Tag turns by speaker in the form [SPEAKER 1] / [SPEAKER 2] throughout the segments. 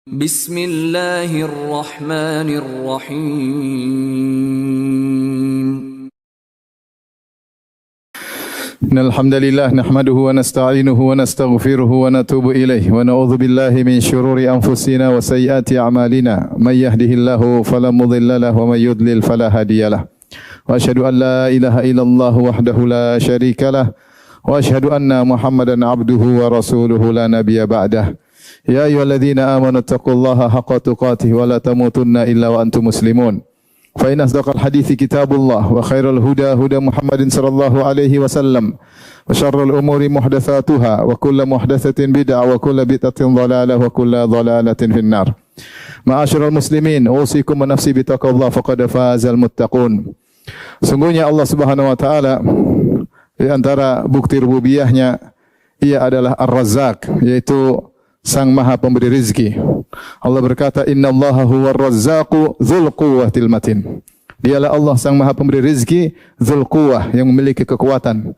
[SPEAKER 1] Bismillahirrahmanirrahim.
[SPEAKER 2] Innal hamdalillah nahmaduhu wa nasta'inuhu wa nastaghfiruhu wa natubu ilayhi wa na'udzu billahi min shururi anfusina wa sayyiati a'malina may yahdihillahu fala mudilla lahu wa may yudlil fala hadiyalah. Wa asyhadu an la ilaha illallah wahdahu la syarikalah wa asyhadu anna Muhammadan abduhu wa rasuluhu la nabiyya ba'dah. Ya ayyuhalladzina amanu taqullaha haqqa tuqatih wa la tamutunna illa wa antum muslimun. Fa inna asdaqal hadithi kitabullah wa khairal huda huda Muhammadin sallallahu alaihi wasallam wa syarrul umuri muhdatsatuha wa kullu muhdatsatin bid'ah wa kullu bid'atin dhalalah wa kullu dhalalatin finnar. Ma'asyiral muslimin, usikum wa nafsi bitaqwallah faqad fazal muttaqun. Sungguhnya Allah Subhanahu wa taala di antara bukti rububiyahnya ia adalah Ar-Razzaq, yaitu Sang Maha Pemberi Rizki. Allah berkata, Innallaha huwar razzaqu dzul quwwatil matin. Dialah Allah Sang Maha Pemberi Rizki, dzul quwwah, yang memiliki kekuatan.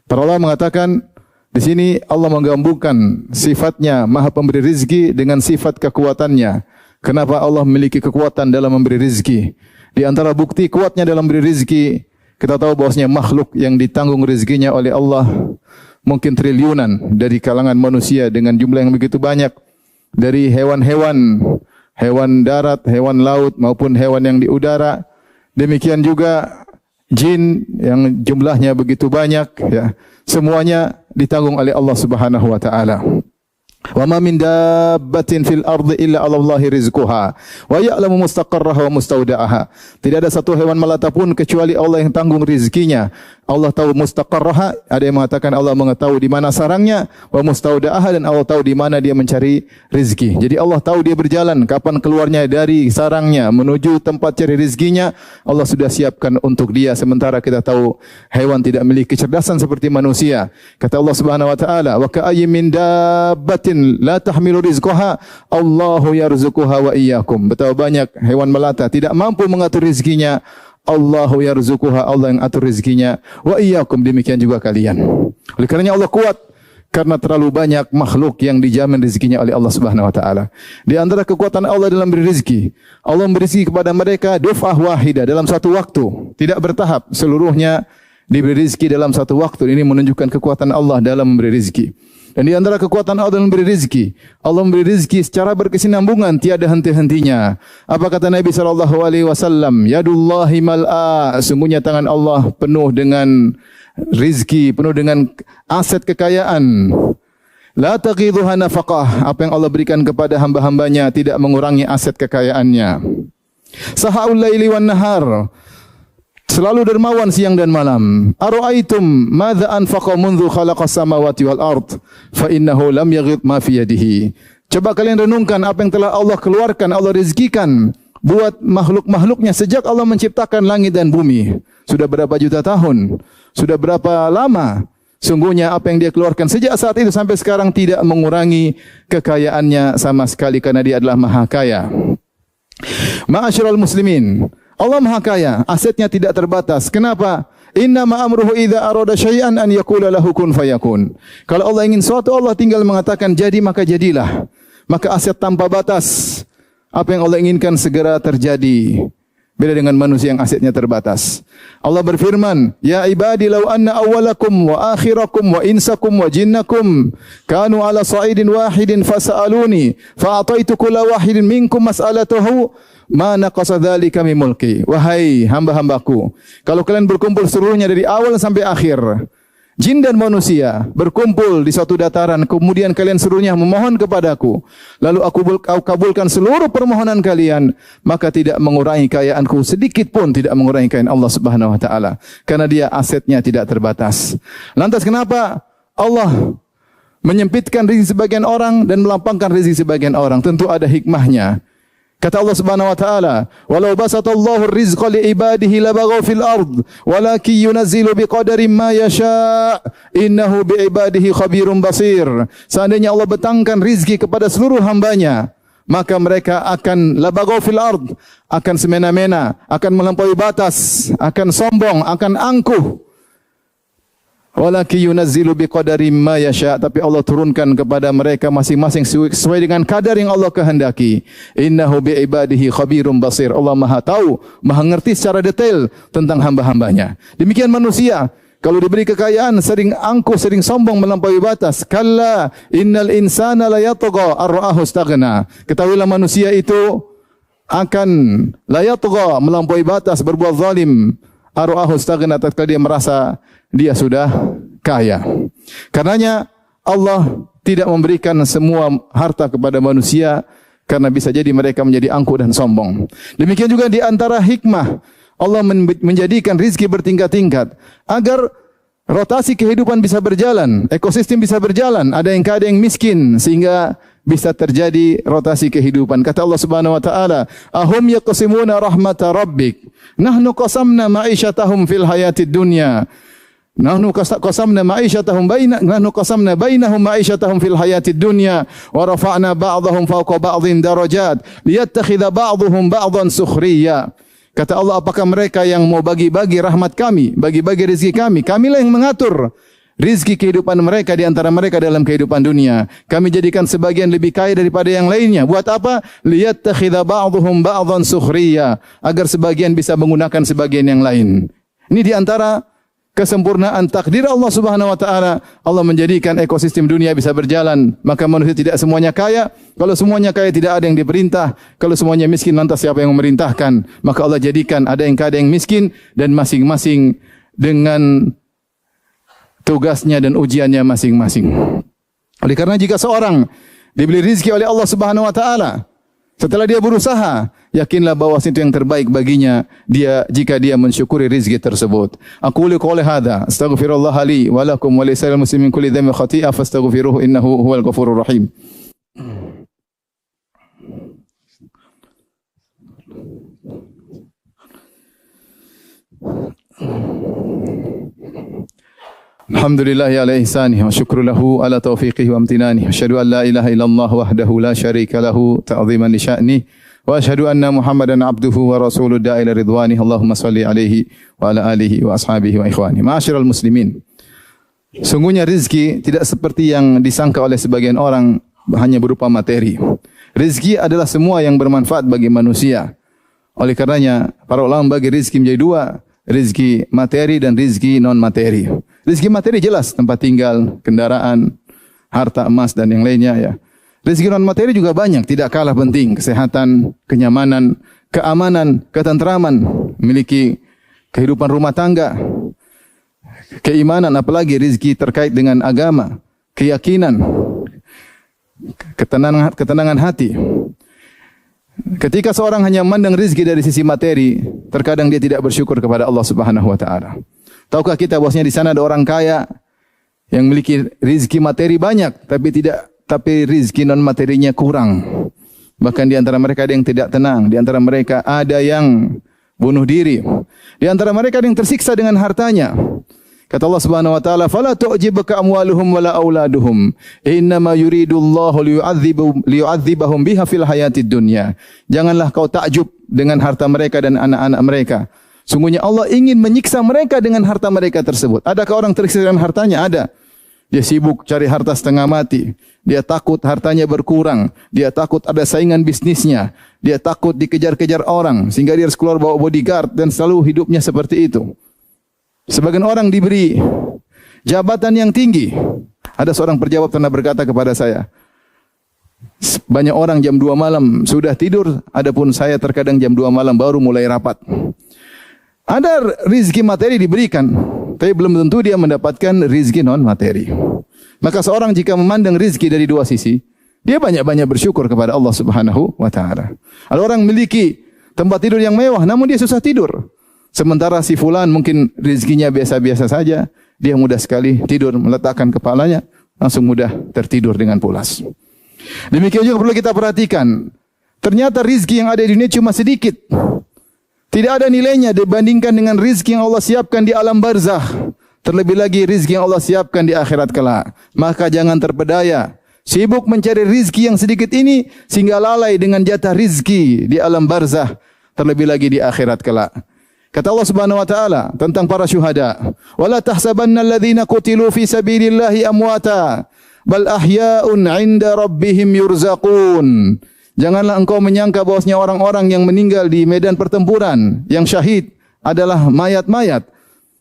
[SPEAKER 2] Para ulama mengatakan di sini Allah menggabungkan sifatnya Maha Pemberi Rizki dengan sifat kekuatannya. Kenapa Allah memiliki kekuatan dalam memberi rizki? Di antara bukti kuatnya dalam memberi rizki, kita tahu bahwasanya makhluk yang ditanggung rizkinya oleh Allah mungkin triliunan dari kalangan manusia dengan jumlah yang begitu banyak, dari hewan-hewan, hewan darat, hewan laut maupun hewan yang di udara. Demikian juga jin yang jumlahnya begitu banyak, ya. Semuanya ditanggung oleh Allah Subhanahu wa taala. Wa ma min dabbatin fil ardi illa 'ala Allahi rizquha wa ya'lamu mustaqarraha wa mustaudaha. Tidak ada satu hewan melata pun kecuali Allah yang tanggung rizkinya. Allah tahu mustaqarraha, ada yang mengatakan Allah mengetahui di mana sarangnya, wa mustaudaha, dan Allah tahu di mana dia mencari rizki. Jadi Allah tahu dia berjalan kapan keluarnya dari sarangnya menuju tempat cari rizkinya, Allah sudah siapkan untuk dia. Sementara kita tahu hewan tidak memiliki kecerdasan seperti manusia. Kata Allah Subhanahu wa taala, wa ka'ayyin min dabbatin la tahmilu rizqaha Allahu yarzuquha wa iyyakum. Betapa banyak hewan melata tidak mampu mengatur rizkinya, Allahu yarzuquha, Allah yang atur rezekinya, wa iyyakum, demikian juga kalian. Oleh karenanya Allah kuat karena terlalu banyak makhluk yang dijamin rezekinya oleh Allah Subhanahu wa taala. Di antara kekuatan Allah dalam beri rezeki, Allah memberi rezeki kepada mereka duf'ah wahidah, dalam satu waktu, tidak bertahap, seluruhnya diberi rezeki dalam satu waktu. Ini menunjukkan kekuatan Allah dalam memberi rezeki. Dan di antara kekuatan Allah dalam memberi rezeki, Allah memberi rezeki secara berkesinambungan, tiada henti-hentinya. Apa kata Nabi SAW? Yadullahi mal'a, sungguhnya tangan Allah penuh dengan rezeki, penuh dengan aset kekayaan. La taqidhuha nafaqah, apa yang Allah berikan kepada hamba-hambanya tidak mengurangi aset kekayaannya. Sahaul laili wan nahar, selalu dermawan siang dan malam. Ara'aitum madza anfaqa mundzu khalaqas samawati wal ard fa innahu lam yaghid ma fi yadihi. Coba kalian renungkan apa yang telah Allah keluarkan, Allah rezekikan buat makhluk-makhluknya sejak Allah menciptakan langit dan bumi. Sudah berapa juta tahun? Sudah berapa lama? Sungguhnya apa yang dia keluarkan sejak saat itu sampai sekarang tidak mengurangi kekayaannya sama sekali, karena dia adalah maha kaya. Ma'asyiral muslimin, Allah maha kaya, asetnya tidak terbatas. Kenapa? Inna ma amruhu idza arada syai'an an yaqula lahu kun fayakun. Kalau Allah ingin sesuatu, Allah tinggal mengatakan jadi maka jadilah. Maka aset tanpa batas. Apa yang Allah inginkan segera terjadi. Beda dengan manusia yang asetnya terbatas. Allah berfirman, Ya ibadi law anna awwalakum wa akhirakum wa insakum wa jinnakum kanu ala sa'idin wahidin fasa'aluni fa'ataitu kulla wahidin minkum mas'alatahu ma naqasa dzalika min mulki. Wahai hamba-hambaku, kalau kalian berkumpul seluruhnya dari awal sampai akhir, jin dan manusia berkumpul di suatu dataran, kemudian kalian seluruhnya memohon kepadaku, lalu aku kabulkan seluruh permohonan kalian, maka tidak mengurangi kekayaanku sedikit pun, tidak mengurangi kekayaan Allah Subhanahu wa taala, karena dia asetnya tidak terbatas. Lantas kenapa Allah menyempitkan rezeki sebagian orang dan melapangkan rezeki sebagian orang? Tentu ada hikmahnya. Kata Allah Subhanahu wa taala, "Walau basatallahu ar-rizqa li ibadihi labaghaw fil ard, walakin yunazzilu biqadarin ma yasha', innahu bi ibadihi khabirum basir." Seandainya Allah betangkan rizki kepada seluruh hambanya, maka mereka akan labaghaw fil ard, akan semena-mena, akan melampaui batas, akan sombong, akan angkuh. Walaki yunazzilu biqadari ma yasha, tapi Allah turunkan kepada mereka masing-masing sesuai dengan kadar yang Allah kehendaki. Innahu bi ibadihi khabirum basir. Allah Maha tahu, Maha ngerti secara detail tentang hamba-hambanya. Demikian manusia, kalau diberi kekayaan sering angkuh, sering sombong melampaui batas. Kalla innal insana la yatgha ar-ra'ahu istaghna. Ketahuilah manusia itu akan la yatgha, melampaui batas, berbuat zalim. Ar-ra'ahu istaghna, tatkala dia merasa dia sudah kaya. Karenanya Allah tidak memberikan semua harta kepada manusia karena bisa jadi mereka menjadi angkuh dan sombong. Demikian juga di antara hikmah Allah menjadikan rizki bertingkat-tingkat agar rotasi kehidupan bisa berjalan, ekosistem bisa berjalan. Ada yang kaya, ada yang miskin, sehingga bisa terjadi rotasi kehidupan. Kata Allah Subhanahu wa taala, "Ahum yaqsimuna rahmata rabbik. Nahnu qasamna ma'isyatahum fil hayatid dunya. Nahnu qasamna bainahum ma'isyatahum fil hayatid dunya wa rafa'na ba'dahum fawqa ba'dhin darajat liyattakhidha ba'dhum ba'dhan sukhriya." Kata Allah, apakah mereka yang mau bagi-bagi rahmat kami, bagi-bagi rezeki kami? Kamilah yang mengatur rizki kehidupan mereka di antara mereka dalam kehidupan dunia. Kami jadikan sebagian lebih kaya daripada yang lainnya. Buat apa? Liyattakhidha ba'dhum ba'dhan sukhriya, agar sebagian bisa menggunakan sebagian yang lain. Ini di antara kesempurnaan takdir Allah Subhanahu wa taala. Allah menjadikan ekosistem dunia bisa berjalan. Maka manusia tidak semuanya kaya. Kalau semuanya kaya tidak ada yang diperintah. Kalau semuanya miskin lantas siapa yang memerintahkan? Maka Allah jadikan ada yang kaya, ada yang miskin, dan masing-masing dengan tugasnya dan ujiannya masing-masing. Oleh karena jika seorang diberi rizki oleh Allah Subhanahu wa taala, setelah dia berusaha, yakinlah bahwa itu yang terbaik baginya jika dia mensyukuri rizki tersebut. Aku qouli hadza, astaghfirullah li wa lakum wa lisa'il muslimin kulli dhanbin khati'ah fastaghfiruhu innahu huwal ghafurur rahim. Alhamdulillahi ala ihsanih wa syukru lahu ala taufiqihi wa amtinanih. Asyhadu an la ilaha illallah wahdahu la syarika lahu ta'ziman li sya'nih. Wa asyhadu anna Muhammadan abduhu wa rasuluhu da'ila ridwanih. Allahumma salli alaihi wa ala alihi wa ashabihi wa ikhwani. Ma'asyiral muslimin. Sungguhnya rizki tidak seperti yang disangka oleh sebagian orang hanya berupa materi. Rizki adalah semua yang bermanfaat bagi manusia. Oleh karenanya para ulama bagi rizki menjadi dua. Rizki materi dan rizki non materi. Rizki materi jelas tempat tinggal, kendaraan, harta emas dan yang lainnya ya. Rizki non materi juga banyak, tidak kalah penting. Kesehatan, kenyamanan, keamanan, ketentraman, memiliki kehidupan rumah tangga, keimanan, apalagi rizki terkait dengan agama, keyakinan, ketenangan hati. Ketika seorang hanya memandang rizki dari sisi materi, terkadang dia tidak bersyukur kepada Allah Subhanahu wa taala. Tahukah kita bahwasanya di sana ada orang kaya yang memiliki rizki materi banyak, tapi rizki non materinya kurang. Bahkan di antara mereka ada yang tidak tenang, di antara mereka ada yang bunuh diri, di antara mereka ada yang tersiksa dengan hartanya. Kata Allah Subhanahu wa taala, "Fala tu'jibuka amwaluhum wala auladuhum, innama yuridullahu liyu'adzibahum biha fil hayatid dunya." Janganlah kau takjub dengan harta mereka dan anak-anak mereka. Sungguhnya Allah ingin menyiksa mereka dengan harta mereka tersebut. Adakah orang tersiksa dengan hartanya? Ada. Dia sibuk cari harta setengah mati. Dia takut hartanya berkurang. Dia takut ada saingan bisnisnya. Dia takut dikejar-kejar orang sehingga dia harus keluar bawa bodyguard dan selalu hidupnya seperti itu. Sebagian orang diberi jabatan yang tinggi. Ada seorang pejabat pernah berkata kepada saya, banyak orang jam 2 malam sudah tidur, adapun saya terkadang jam 2 malam baru mulai rapat. Ada rizki materi diberikan, tapi belum tentu dia mendapatkan rizki non materi. Maka seorang jika memandang rizki dari dua sisi, dia banyak-banyak bersyukur kepada Allah Subhanahu wa taala. Ada orang memiliki tempat tidur yang mewah, namun dia susah tidur. Sementara si fulan mungkin rizkinya biasa-biasa saja, dia mudah sekali tidur, meletakkan kepalanya, langsung mudah tertidur dengan pulas. Demikian juga perlu kita perhatikan, ternyata rizki yang ada di dunia cuma sedikit. Tidak ada nilainya dibandingkan dengan rizki yang Allah siapkan di alam barzakh. Terlebih lagi rizki yang Allah siapkan di akhirat kelak. Maka jangan terpedaya, sibuk mencari rizki yang sedikit ini, sehingga lalai dengan jatah rizki di alam barzakh. Terlebih lagi di akhirat kelak. Kata Allah Subhanahu wa taala tentang para syuhada, "Wala tahsabanna alladhina qutilu fi sabilillahi amwata, bal ahya'un 'inda rabbihim yurzaqun." Janganlah engkau menyangka bahwasanya orang-orang yang meninggal di medan pertempuran, yang syahid adalah mayat-mayat.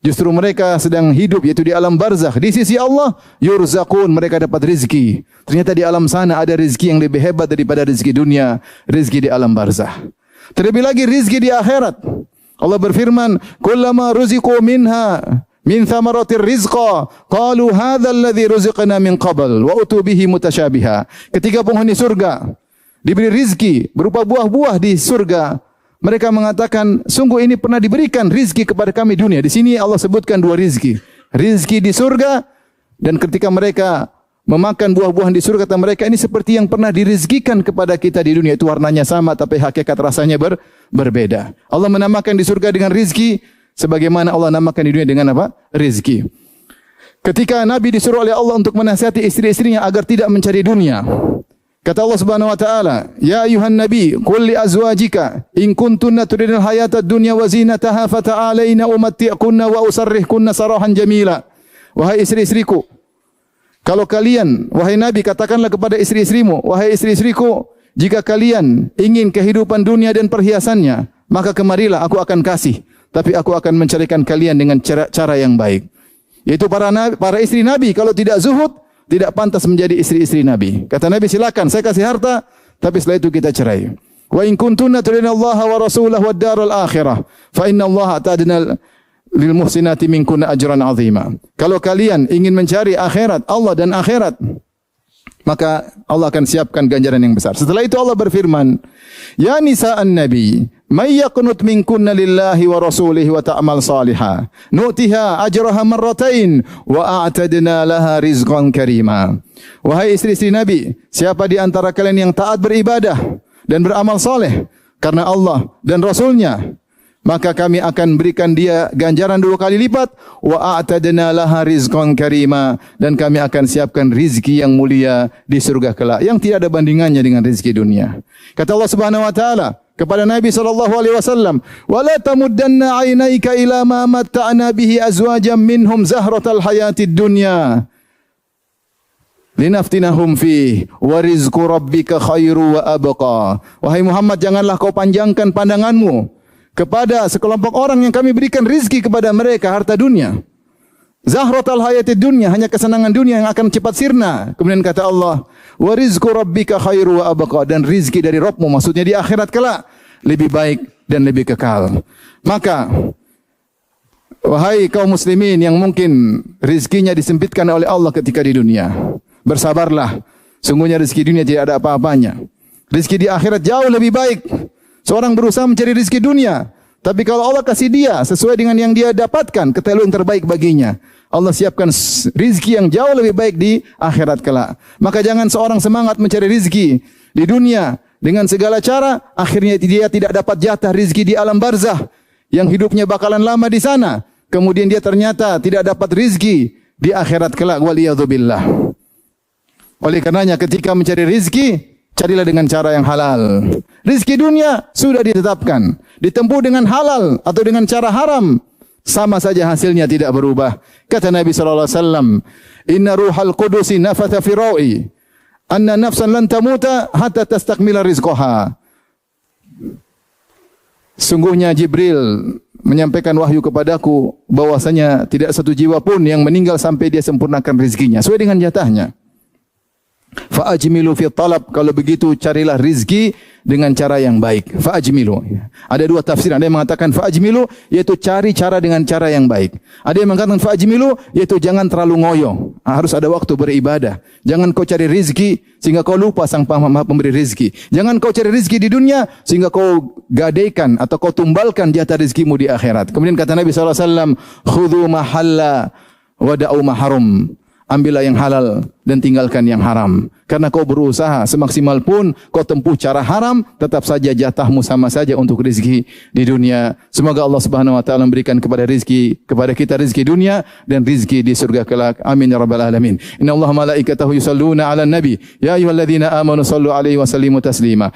[SPEAKER 2] Justru mereka sedang hidup, yaitu di alam barzakh. Di sisi Allah, yurzaqun, mereka dapat rizki. Ternyata di alam sana ada rizki yang lebih hebat daripada rizki dunia, rizki di alam barzakh. Terlebih lagi rizki di akhirat. Allah berfirman, "Kullama ruziqu minha min thamaratir rizqa, qalu hadha alladhi ruziqna min qabl wa utu bihi mutasyabiha." Ketika penghuni surga diberi rizki berupa buah-buah di surga, mereka mengatakan, sungguh ini pernah diberikan rizki kepada kami dunia. Di sini Allah sebutkan dua rizki. Rizki di surga, dan ketika mereka memakan buah-buahan di surga, kata mereka, ini seperti yang pernah dirizkikan kepada kita di dunia. Itu warnanya sama, tapi hakikat rasanya berbeda. Allah menamakan di surga dengan rizki, sebagaimana Allah namakan di dunia dengan apa? Rizki. Ketika Nabi disuruh oleh Allah untuk menasihati istri-istrinya agar tidak mencari dunia, kata Allah Subhanahu wa taala, "Ya ayuhan nabi, qul li azwajika in kuntunna turidul hayatad dunya wa zinataha fata'alaina umatti'kunna wa usarrihkunna sarahan jamila." Wahai istri-istriku, kalau kalian, wahai Nabi, katakanlah kepada istri-istrimu, wahai istri-istriku, jika kalian ingin kehidupan dunia dan perhiasannya, maka kemarilah, aku akan kasih. Tapi aku akan mencarikan kalian dengan cara yang baik. Yaitu para istri Nabi, kalau tidak zuhud, tidak pantas menjadi istri-istri Nabi. Kata Nabi, silakan, saya kasih harta, tapi setelah itu kita cerai. Wa in kuntunna turidna Allah wa rasulahu wad daral akhirah, fa inna Allah atadna lil muhsinati minkunna ajran azima. Kalau kalian ingin mencari akhirat, Allah dan akhirat, maka Allah akan siapkan ganjaran yang besar. Setelah itu Allah berfirman, "Ya nisa'an nabi, may yaqnut minkunna lillahi wa rasulihi wa ta'mal salihah, nu'tiha ajraha marratain wa a'tadna laha rizqan karima." Wahai istri-istri Nabi, siapa di antara kalian yang taat beribadah dan beramal saleh karena Allah dan Rasulnya, maka kami akan berikan dia ganjaran 2 kali lipat, wa a'tadna laha rizqan karima, dan kami akan siapkan rizki yang mulia di surga kelak yang tidak ada bandingannya dengan rizki dunia. Kata Allah Subhanahu wa taala kepada Nabi sallallahu alaihi wasallam, "Wa la tamuddanna 'ainaika ila ma matta'na bihi azwajan minhum zahratal hayatid dunya linaftinahum fi wa rizqu rabbika khairu wa abqa." Wahai Muhammad, janganlah kau panjangkan pandanganmu kepada sekelompok orang yang kami berikan rizki kepada mereka harta dunia. Zahratal hayatid dunya, hanya kesenangan dunia yang akan cepat sirna. Kemudian kata Allah, wa rizqu rabbika khairu wa abqa, dan rizki dari Rabbmu, maksudnya di akhirat kelak, lebih baik dan lebih kekal. Maka wahai kaum muslimin yang mungkin rizkinya disempitkan oleh Allah ketika di dunia, bersabarlah. Sungguhnya rizki dunia tidak ada apa-apanya. Rizki di akhirat jauh lebih baik. Seorang berusaha mencari rizki dunia, tapi kalau Allah kasih dia sesuai dengan yang dia dapatkan, ketahui yang terbaik baginya. Allah siapkan rizki yang jauh lebih baik di akhirat kelak. Maka jangan seorang semangat mencari rizki di dunia dengan segala cara, akhirnya dia tidak dapat jatah rizki di alam barzakh yang hidupnya bakalan lama di sana. Kemudian dia ternyata tidak dapat rizki di akhirat kelak. Waliyadzubillah. Oleh karenanya ketika mencari rizki, carilah dengan cara yang halal. Rizki dunia sudah ditetapkan. Ditempuh dengan halal atau dengan cara haram, sama saja hasilnya tidak berubah. Kata Nabi SAW, "Inna ruhal qudusi nafatha fi ra'i, anna nafsan lan tamuta hatta tastakmila rizqaha." Sungguhnya Jibril menyampaikan wahyu kepadaku bahwasanya tidak satu jiwa pun yang meninggal sampai dia sempurnakan rizkinya sesuai dengan jatahnya. Fa'ajmilu fi talab, kalau begitu carilah rizki dengan cara yang baik. Fa'ajmilu. Ada 2 tafsir. Ada yang mengatakan fa'ajmilu, yaitu cari cara dengan cara yang baik. Ada yang mengatakan fa'ajmilu, yaitu jangan terlalu ngoyo. Harus ada waktu beribadah. Jangan kau cari rizki sehingga kau lupa sang Maha Pemberi rizki. Jangan kau cari rizki di dunia sehingga kau gadaikan atau kau tumbalkan jatah rizkimu di akhirat. Kemudian kata Nabi SAW, khudhu mahalla wada'u maharum. Ambillah yang halal dan tinggalkan yang haram. Karena kau berusaha semaksimal pun kau tempuh cara haram, tetap saja jatahmu sama saja untuk rizki di dunia. Semoga Allah Subhanahu wa taala memberikan kepada kita rizki dunia dan rizki di surga kelak. Amin ya rabbal alamin. Innallaha malaikatahu yusalluna 'alan nabi. Ya ayyuhalladzina amanu sallu 'alaihi wa sallimu taslima.